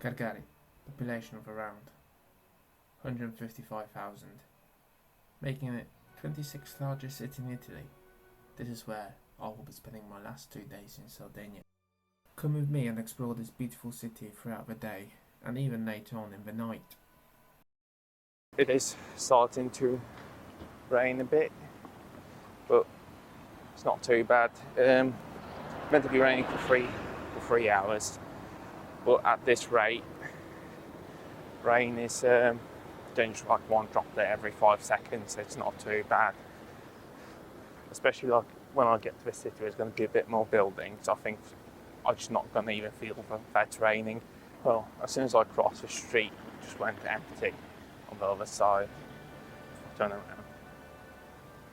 Cagliari, population of around 155,000, making it 26th largest city in Italy. This is where I will be spending my last 2 days in Sardinia. Come with me and explore this beautiful city throughout the day and even later on in the night. It is starting to rain a bit, but it's not too bad. Meant to be raining for 3 hours, but at this rate, rain is doing just like one droplet every 5 seconds. It's not too bad. Especially like when I get to the city, there's going to be a bit more buildings. I think I'm just not going to even feel that it's raining. Well, as soon as I crossed the street, it just went empty on the other side. Turn around.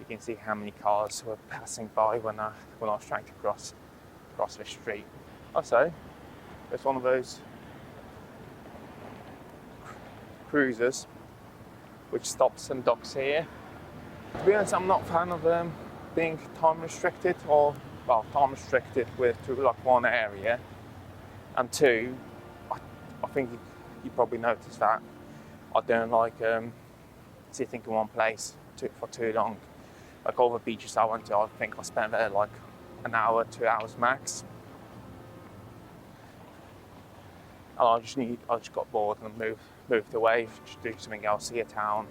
You can see how many cars were passing by when I was trying to cross the street. Also, there's one of those cruisers which stops and docks here. To be honest, I'm not a fan of being time restricted to like one area, and two, I think you probably noticed that I don't like sitting in one place for too long. Like all the beaches I went to, I think I spent there like an hour, 2 hours max. And I just got bored and moved away, just do something else, see a town.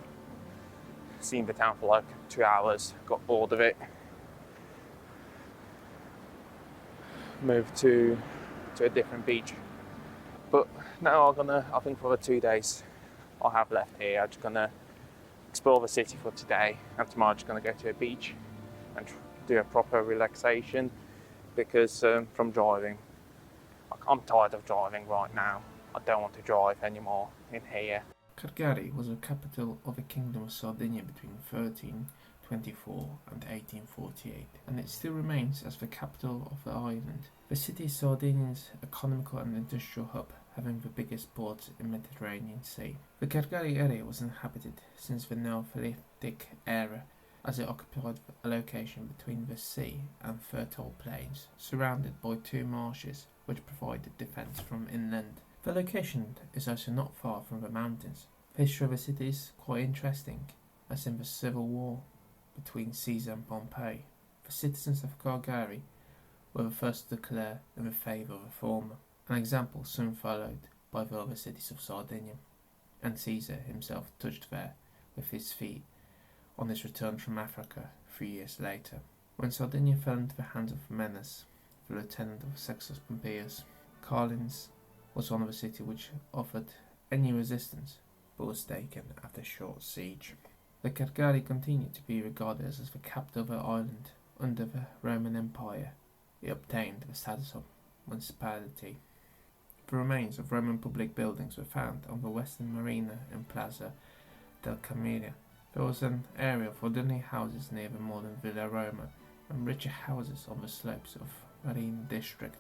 Seen the town for like 2 hours, got bored of it. Moved to a different beach. But now I think for the 2 days I have left here, I'm just gonna explore the city for today, and tomorrow I'm just gonna go to a beach and do a proper relaxation, because from driving, I'm tired of driving right now. I don't want to drive anymore in here. Cagliari was the capital of the Kingdom of Sardinia between 1324 and 1848, and it still remains as the capital of the island. The city is Sardinia's economical and industrial hub, having the biggest ports in the Mediterranean Sea. The Cagliari area was inhabited since the Neolithic era, as it occupied a location between the sea and fertile plains, surrounded by 2 marshes which provided defence from inland. The location is also not far from the mountains. The history of the city is quite interesting, as in the civil war between Caesar and Pompey, the citizens of Cagliari were the first to declare in favour of the former, an example soon followed by the other cities of Sardinia, and Caesar himself touched there with his feet on his return from Africa 3 years later. When Sardinia fell into the hands of Menes, the lieutenant of Sextus Pompeius, Carlins was one of the cities which offered any resistance, but was taken after a short siege. The Cagliari continued to be regarded as the capital of the island. Under the Roman Empire, it obtained the status of municipality. The remains of Roman public buildings were found on the western marina in Plaza del Cammino. There was an area of ordinary houses near the modern Villa Roma, and richer houses on the slopes of Marine district.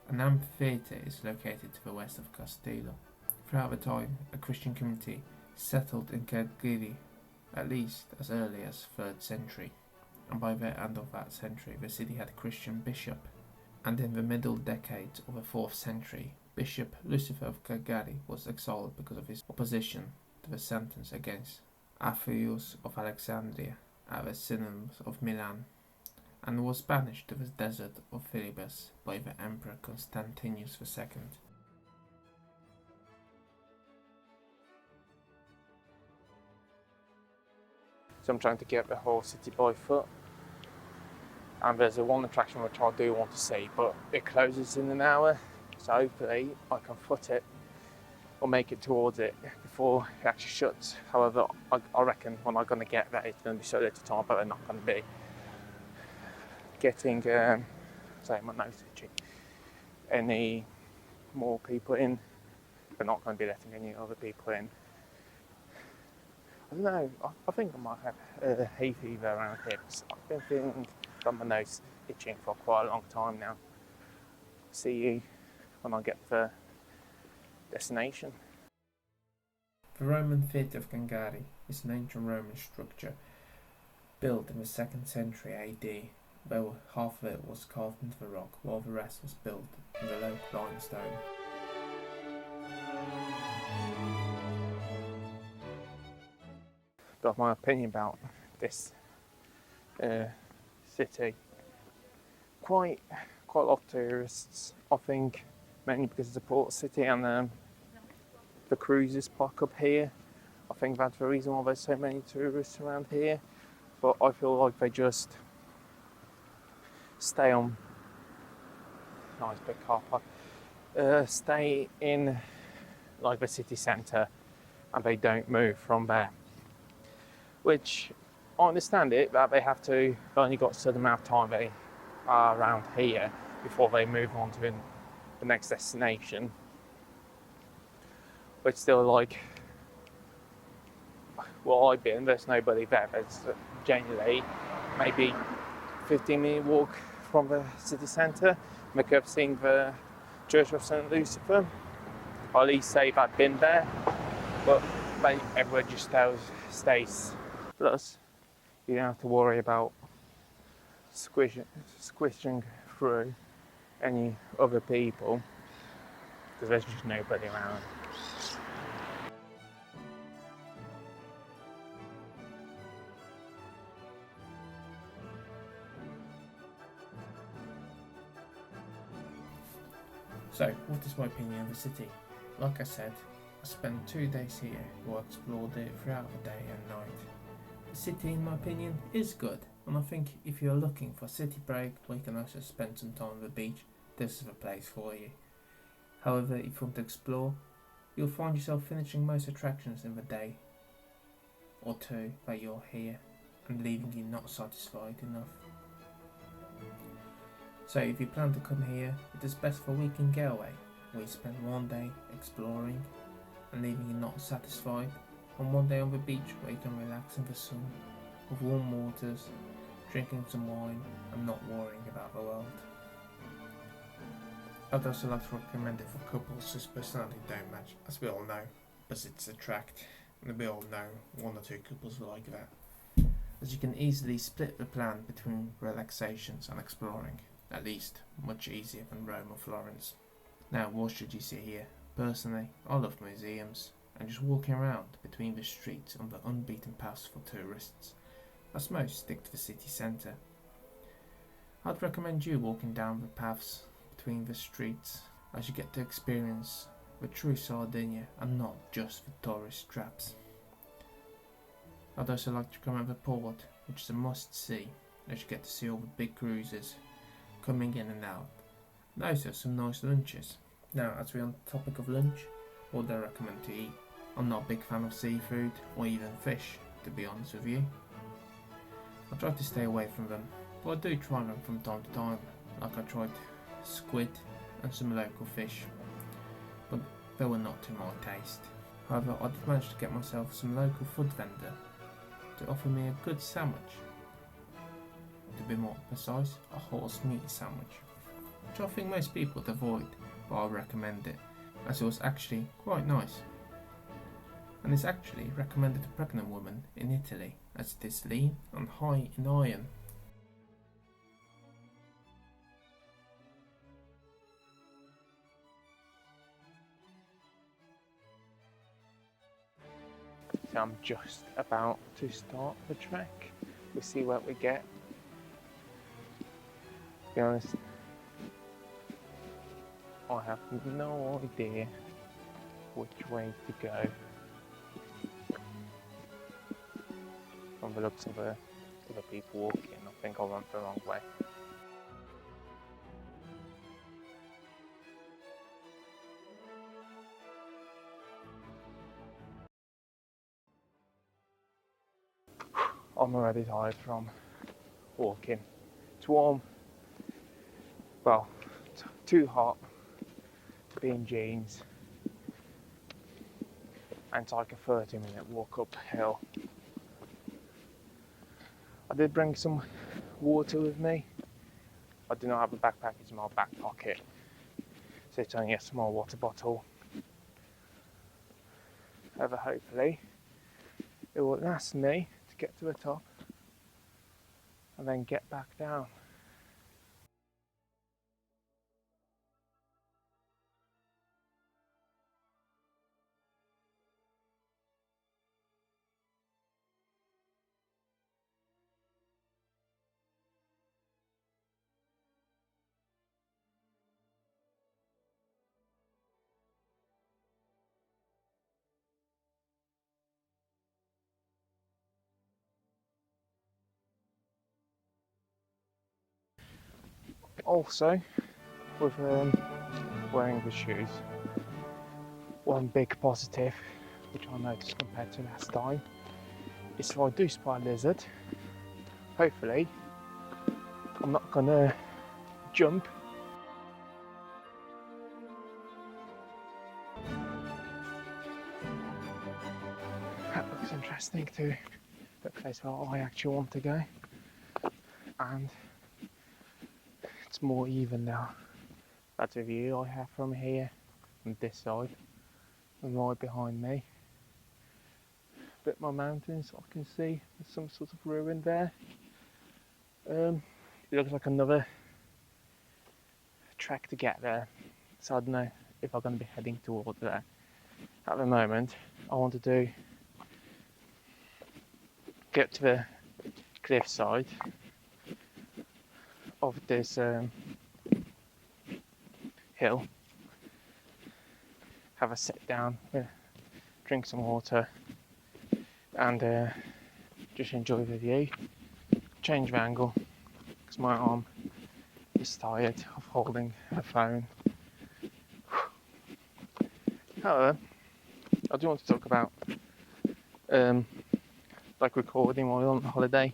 An amphitheatre is located to the west of Castello. Throughout the time, a Christian community settled in Cagliari, at least as early as 3rd century, and by the end of that century the city had a Christian bishop, and in the middle decades of the 4th century, Bishop Lucifer of Cagliari was exiled because of his opposition to the sentence against Aphius of Alexandria at the Synod of Milan, and was banished to the desert of Philebus by the Emperor Constantius II. So I'm trying to get the whole city by foot, and there's one attraction which I do want to see, but it closes in an hour, so hopefully I can foot it or make it towards it before it actually shuts. However, I reckon when I'm going to get there it's going to be so little time, but they're not going to be getting my nose itchy, any more people in. They're not going to be letting any other people in. I don't know, I think I might have hay fever around here, because I've been feeling my nose itching for quite a long time now. See you when I get to the destination. The Roman Theatre of Cagliari is an ancient Roman structure built in the 2nd century AD, though half of it was carved into the rock while the rest was built in the local limestone. got my opinion about this city. Quite a lot of tourists, I think, mainly because it's a port city and the cruises park up here. I think that's the reason why there's so many tourists around here. But I feel like they just stay on. Nice big car park. Stay in like the city centre, and they don't move from there. Which I understand it, that they have to. They only got a certain amount of time they are around here before they move on to the next destination. But still, like, well, I've been, there's nobody there. There's generally maybe 15-minute walk from the city centre. I could have seen the Church of St. Lucifer, or at least say I've been there, but everyone just stays. Plus, you don't have to worry about squishing through any other people, because there's just nobody around. So, what is my opinion of the city? Like I said, I spent 2 days here where I explored it throughout the day and night. The city, in my opinion, is good, and I think if you're looking for a city break where you can also spend some time on the beach, this is the place for you. However, if you want to explore, you'll find yourself finishing most attractions in the day or two that you're here and leaving you not satisfied enough. So if you plan to come here, it is best for a weekend getaway, where you spend 1 day exploring and leaving you not satisfied, and 1 day on the beach where you can relax in the sun, with warm waters, drinking some wine and not worrying about the world. I'd also like to recommend it for couples whose personality don't match, as we all know, but it's a tract, and we all know 1 or 2 couples are like that, as you can easily split the plan between relaxations and exploring. At least, much easier than Rome or Florence. Now, what should you see here? Personally, I love museums, and just walking around between the streets on the unbeaten paths for tourists. As most stick to the city centre. I'd recommend you walking down the paths between the streets, as you get to experience the true Sardinia and not just the tourist traps. I'd also like to recommend the port, which is a must-see, as you get to see all the big cruisers coming in and out, and also some nice lunches. Now, as we're on the topic of lunch, what do I recommend to eat? I'm not a big fan of seafood or even fish, to be honest with you. I try to stay away from them, but I do try them from time to time, like I tried squid and some local fish, but they were not to my taste. However, I did manage to get myself some local food vendor to offer me a good sandwich. To be more precise, a horse meat sandwich, which I think most people would avoid, but I recommend it, as it was actually quite nice. And it's actually recommended to pregnant women in Italy, as it is lean and high in iron. So I'm just about to start the trek. We'll see what we get. To be honest, I have no idea which way to go. From the looks of the people walking, I think I went the wrong way. I'm already tired from walking. It's warm, well, too hot to be in jeans, and it's like a 30-minute walk uphill. I did bring some water with me. I do not have a backpack, it's in my back pocket, so it's only a small water bottle. However, hopefully it will last me to get to the top and then get back down. Also, with wearing the shoes, one big positive, which I noticed compared to last time, is if I do spot a lizard, hopefully I'm not gonna jump. That looks interesting to the place where I actually want to go, and it's more even now. That's a view I have from here, from this side, and right behind me. A bit more mountains I can see, there's some sort of ruin there. It looks like another track to get there, so I don't know if I'm going to be heading towards there. At the moment, I want to get to the cliff side of this hill, have a sit down, drink some water, and just enjoy the view. Change the angle because my arm is tired of holding a phone. However, I do want to talk about like recording while on holiday.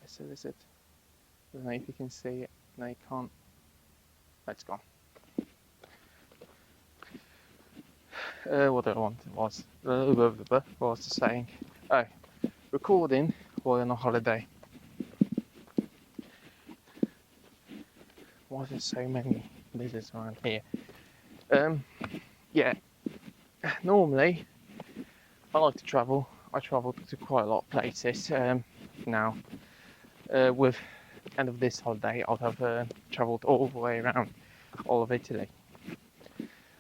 So is it? I don't know if you can see it. No, you can't. It's gone. What I wanted was what was I saying? Oh, recording while on a holiday. Why are there so many lizards around here? Yeah. Normally, I like to travel. I travel to quite a lot of places now. With the end of this holiday, I'll have travelled all the way around all of Italy.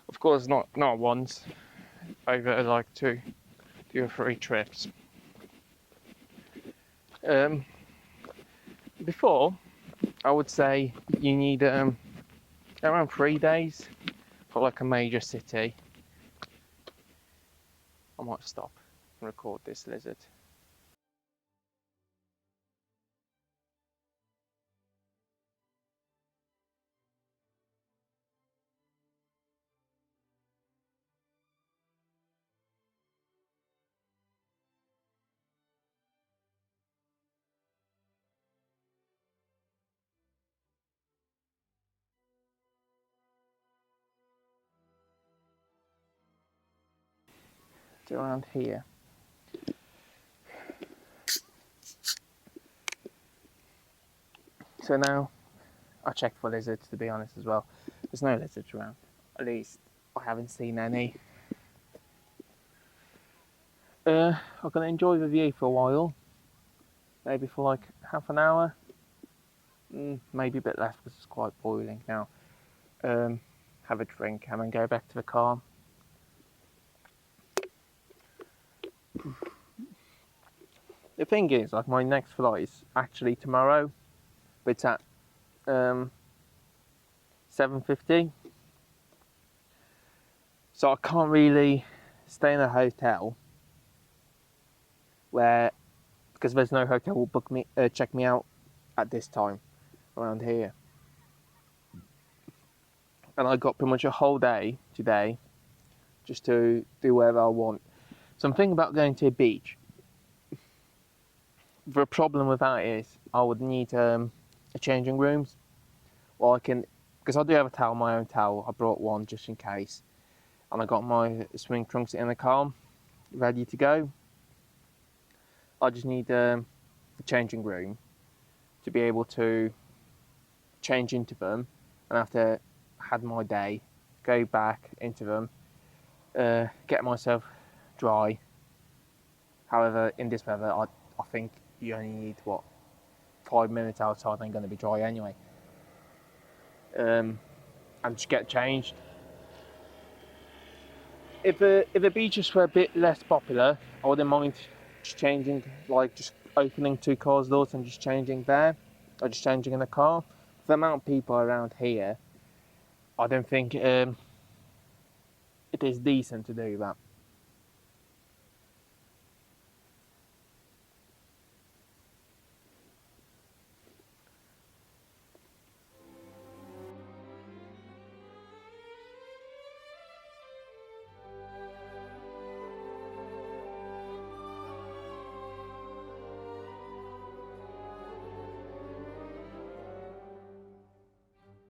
Of course, not once, over like two or three trips. Before, I would say you need around 3 days for like a major city. I might stop and record this lizard. It's around here. So now I checked for lizards, to be honest, as well. There's no lizards around. At least I haven't seen any. I'm going to enjoy the view for a while. Maybe for like half an hour. Maybe a bit less because it's quite boiling now. Have a drink and then go back to the car. The thing is, like, my next flight is actually tomorrow, but it's at 7:50. So I can't really stay in a hotel because there's no hotel will check me out at this time around here. And I got pretty much a whole day today just to do whatever I want. So I'm thinking about going to a beach. The problem with that is I would need a changing rooms. Well, because I do have a towel, my own towel. I brought one just in case. And I got my swimming trunks in the car, ready to go. I just need a changing room to be able to change into them. And after I had my day, go back into them, get myself dry. However, in this weather, I think you only need 5 minutes outside and going to be dry anyway. And just get changed. If the beaches were a bit less popular, I wouldn't mind just changing, like just opening 2 cars doors and just changing there, or just changing in the car. For the amount of people around here, I don't think it is decent to do that.